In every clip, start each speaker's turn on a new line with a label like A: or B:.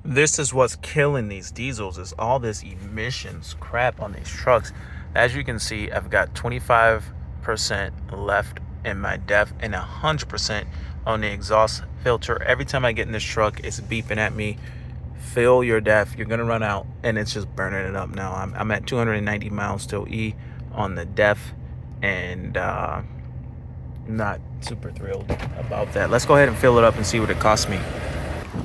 A: This is what's killing these diesels, is all this emissions crap on these trucks. As you can see, I've got 25% left in my def and 100% on the exhaust filter. Every time I get in this truck, it's beeping at me, fill your def, you're gonna run out, and it's just burning it up now. I'm at 290 miles till E on the def, and not super thrilled about that. Let's go ahead and fill it up and see what it costs me.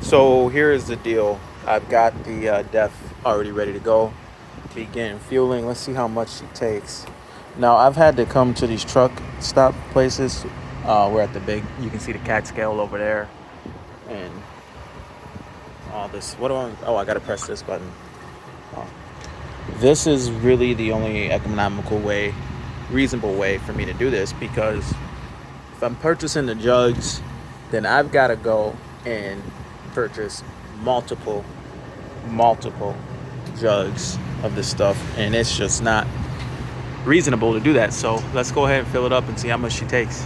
A: So here is the deal. I've got the def already ready to go. Begin fueling. Let's see how much she takes. Now, I've had to come to these truck stop places. We're at the big, you can see the cat scale over there. And all this. I gotta press this button. Oh. This is really the only economical way, reasonable way for me to do this, because if I'm purchasing the jugs, then I've got to go and purchase multiple jugs of this stuff, and it's just not reasonable to do that. So let's go ahead and fill it up and see how much she takes.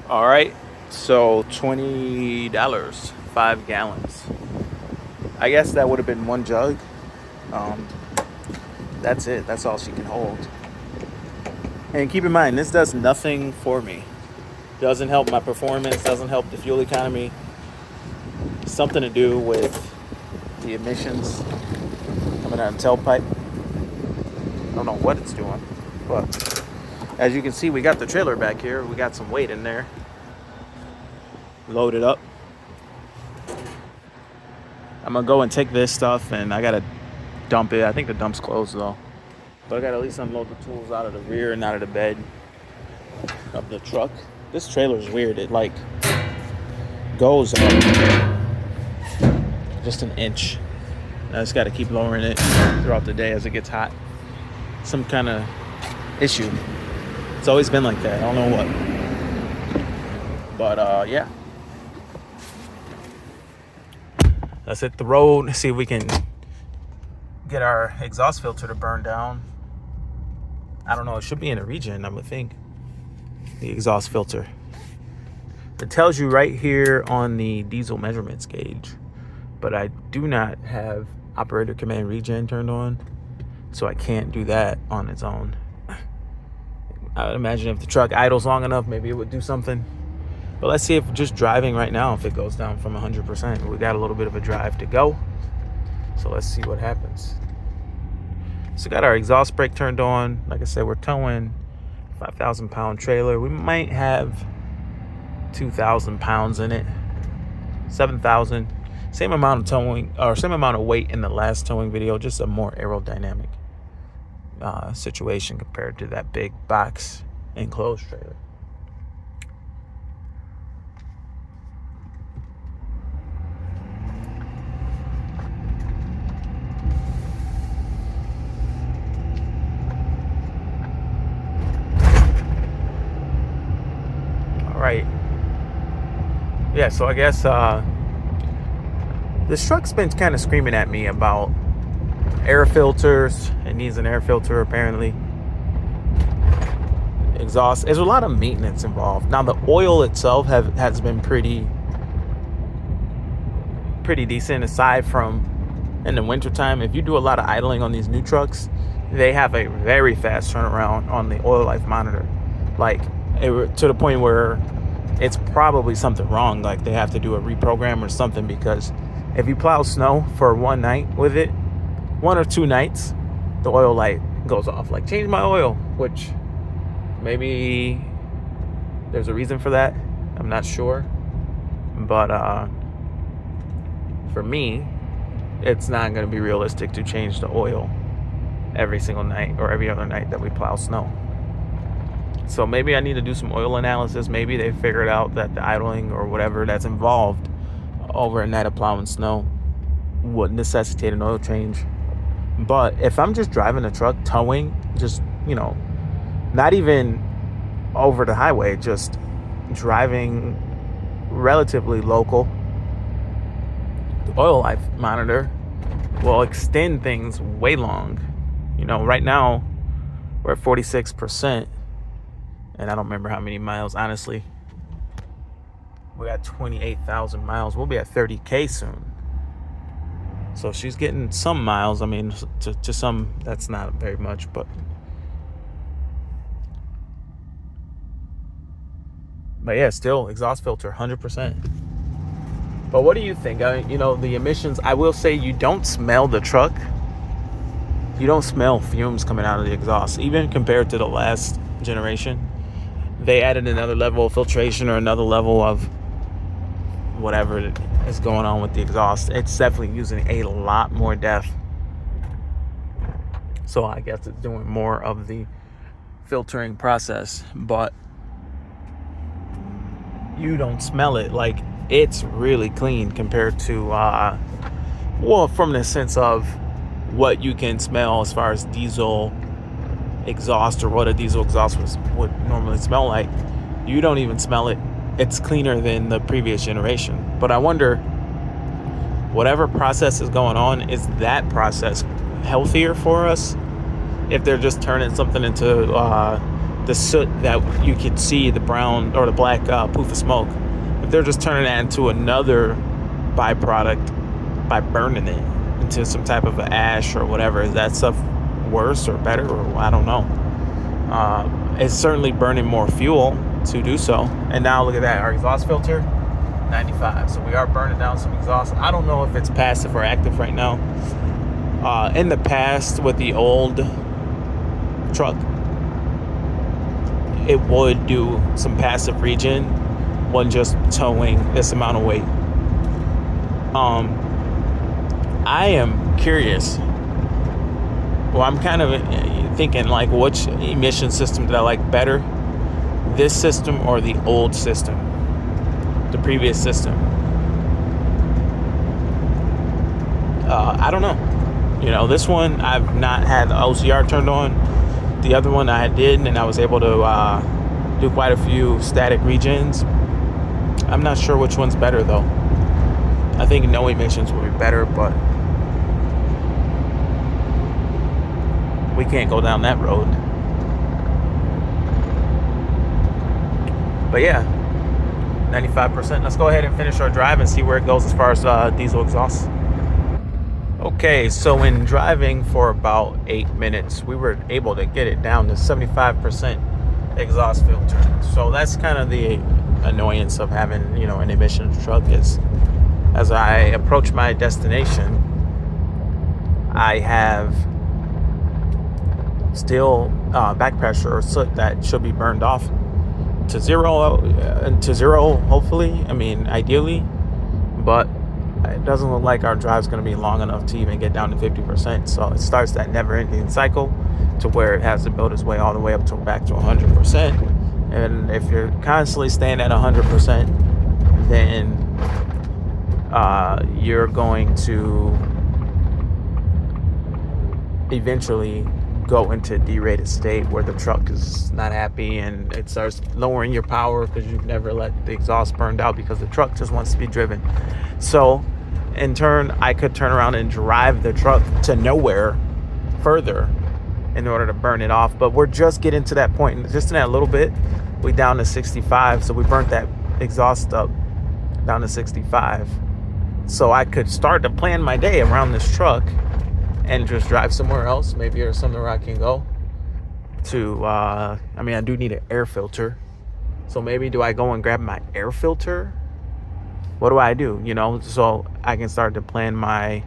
A: All right, so $20, 5 gallons. I guess that would have been one jug. That's it. That's all she can hold. And keep in mind, this does nothing for me. Doesn't help my performance, doesn't help the fuel economy. Something to do with the emissions coming out of the tailpipe. I don't know what it's doing, but as you can see, we got the trailer back here. We got some weight in there. Load it up. I'm gonna go and take this stuff, and I gotta dump it. I think the dump's closed though, but I gotta at least unload the tools out of the rear and out of the bed of the truck. This trailer is weird. It like goes up just an inch. I just got to keep lowering it throughout the day as it gets hot. Some kind of issue. It's always been like that. I don't know what. But yeah. Let's hit the road, see if we can get our exhaust filter to burn down. I don't know. It should be in a regen, I would think. The exhaust filter. It tells you right here on the diesel measurements gauge, but I do not have operator command regen turned on, so I can't do that on its own. I would imagine if the truck idles long enough, maybe it would do something. But let's see if just driving right now, if it goes down from 100%. We got a little bit of a drive to go, so let's see what happens. So got our exhaust brake turned on. Like I said, we're towing 5,000 pound trailer. We might have 2,000 pounds in it. 7,000. Same amount of towing, or same amount of weight in the last towing video, just a more aerodynamic situation compared to that big box enclosed trailer. All right. Yeah, so I guess this truck's been kind of screaming at me about air filters. It needs an air filter apparently. Exhaust. There's a lot of maintenance involved. Now the oil itself has been pretty decent, aside from in the wintertime. If you do a lot of idling on these new trucks, they have a very fast turnaround on the oil life monitor. Like to the point where it's probably something wrong. Like they have to do a reprogram or something, because if you plow snow for one night with it, 1 or 2 nights, the oil light goes off. Like, change my oil, which maybe there's a reason for that. I'm not sure. But for me, it's not going to be realistic to change the oil every single night or every other night that we plow snow. So maybe I need to do some oil analysis. Maybe they figured out that the idling or whatever that's involved over a night of plowing snow would necessitate an oil change. But if I'm just driving a truck, towing, just, not even over the highway, just driving relatively local, the oil life monitor will extend things way long. Right now we're at 46%, and I don't remember how many miles, honestly. We got 28,000 miles. We'll be at 30K soon. So she's getting some miles. I mean, to some, that's not very much, but yeah, still exhaust filter, 100%. But what do you think? The emissions, I will say you don't smell the truck. You don't smell fumes coming out of the exhaust, even compared to the last generation. They added another level of filtration or another level of whatever is going on with the exhaust. It's definitely using a lot more depth. So I guess it's doing more of the filtering process, but you don't smell it. Like, it's really clean compared to from the sense of what you can smell as far as diesel exhaust, or what a diesel exhaust would normally smell like. You don't even smell it. It's cleaner than the previous generation. But I wonder, whatever process is going on, is that process healthier for us? If they're just turning something into the soot that you could see, the brown or the black poof of smoke, if they're just turning that into another byproduct by burning it into some type of ash or whatever, is that stuff worse or better? Or I don't know. It's certainly burning more fuel to do so. And now look at that, our exhaust filter, 95. So we are burning down some exhaust. I don't know if it's passive or active right now. In the past, with the old truck, it would do some passive regen when just towing this amount of weight. I am curious. Well, I'm kind of thinking, like, which emission system did I like better? This system or the old system? The previous system? I don't know. This one, I've not had the OCR turned on. The other one I did, and I was able to do quite a few static regens. I'm not sure which one's better, though. I think no emissions would be better, but we can't go down that road. But yeah, 95%. Let's go ahead and finish our drive and see where it goes as far as diesel exhaust. Okay, so in driving for about 8 minutes, we were able to get it down to 75% exhaust filter. So that's kind of the annoyance of having, an emissions truck, is as I approach my destination, I have still back pressure or soot that should be burned off to zero, hopefully. I mean, ideally, but it doesn't look like our drive's going to be long enough to even get down to 50%. So it starts that never-ending cycle to where it has to build its way all the way up to back to 100%. And if you're constantly staying at 100%, then you're going to eventually go into a derated state where the truck is not happy and it starts lowering your power because you've never let the exhaust burned out because the truck just wants to be driven. So in turn, I could turn around and drive the truck to nowhere further in order to burn it off. But we're just getting to that point. And just in that little bit, we down to 65. So we burnt that exhaust up down to 65. So I could start to plan my day around this truck and just drive somewhere else. Maybe there's somewhere I can go to. I do need an air filter. So maybe do I go and grab my air filter? What do I do? So I can start to plan my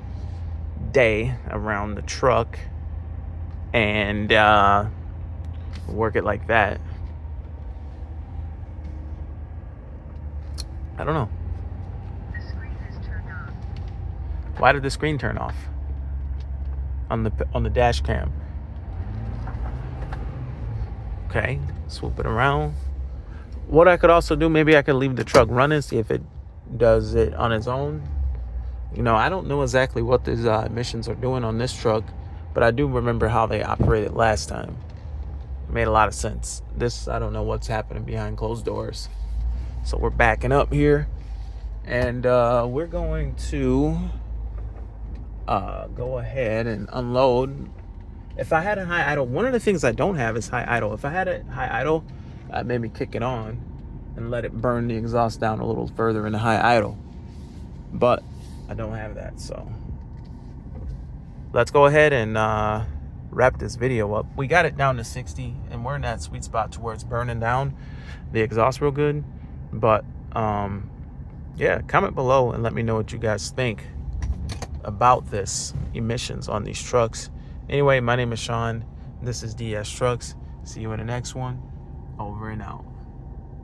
A: day around the truck and work it like that. I don't know.
B: The screen is turned off.
A: Why did the screen turn off on the dash cam? Okay, swoop it around. What I could also do, maybe I could leave the truck running, see if it does it on its own. I don't know exactly what these emissions are doing on this truck, but I do remember how they operated last time. It made a lot of sense. This, I don't know what's happening behind closed doors. So we're backing up here, and we're going to go ahead and unload. If I had a high idle, one of the things I don't have is high idle. If I had a high idle, I'd maybe kick it on and let it burn the exhaust down a little further in the high idle. But I don't have that, so let's go ahead and wrap this video up. We got it down to 60, and we're in that sweet spot towards burning down the exhaust real good. But yeah, comment below and let me know what you guys think about this emissions on these trucks. Anyway, my name is Sean. This is DS Trucks. See you in the next one. Over and out.